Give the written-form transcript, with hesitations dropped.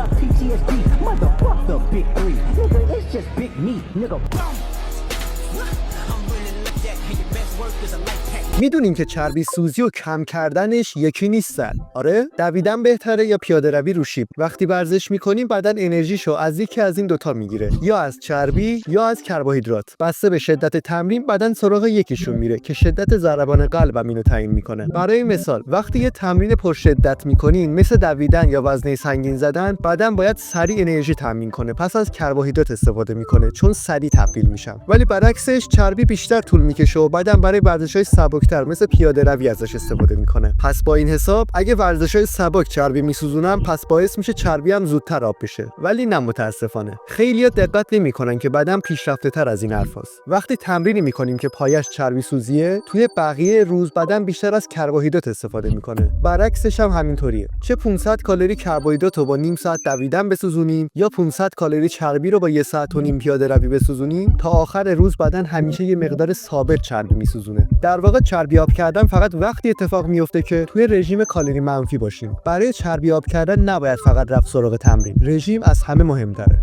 got PTSD, motherfucker, big three. Nigga, it's just big me, nigga. میدونیم که چربی سوزی و کم کردنش یکی نیستن. آره، دویدن بهتره یا پیاده روی رو شیب. وقتی ورزش میکنیم بدن انرژیشو از یکی از این دوتا میگیره، یا از چربی یا از کربوهیدرات. بسته به شدت تمرین بدن سراغ یکیشون میره که شدت ضربان قلبم اینو تعیین میکنه. برای مثال وقتی یه تمرین پرشدت میکنین مثل دویدن یا وزنه سنگین زدن، بدن باید سریع انرژی تامین کنه، پس از کربوهیدرات استفاده میکنه چون سریع تبدیل میشن. ولی برعکسش چربی بیشتر طول میکشه و بدن برای ورزش‌های سبکتر مثل پیاده روی ازش استفاده میکنه. پس با این حساب اگه ورزش‌های سبک چربی میسوزونن، پس باعث میشه چربی هم زودتر آب بشه. ولی نه متاسفانه. خیلی‌ها دقت نمیکنن که بدن پیشرفته‌تر از این حرفاست. وقتی تمرینی میکنیم که پایش چربی سوزیه، توی بقیه روز بدن بیشتر از کربوهیدرات استفاده میکنه. برعکسش هم همینطوریه. چه 500 کالری کربوهیدرات رو با نیم ساعت دویدن بسوزونیم یا 500 کالری چربی رو با 1 ساعت و نیم پیاده روی بسوزونیم، تا آخر روز بدن همیشه یه مقدار ثابت چربی میسوزونه. در واقع چربی آب کردن فقط وقتی اتفاق میفته که توی رژیم کالری منفی باشیم. برای چربی آب کردن نباید فقط رفت سراغ تمرین. رژیم از همه مهمتره.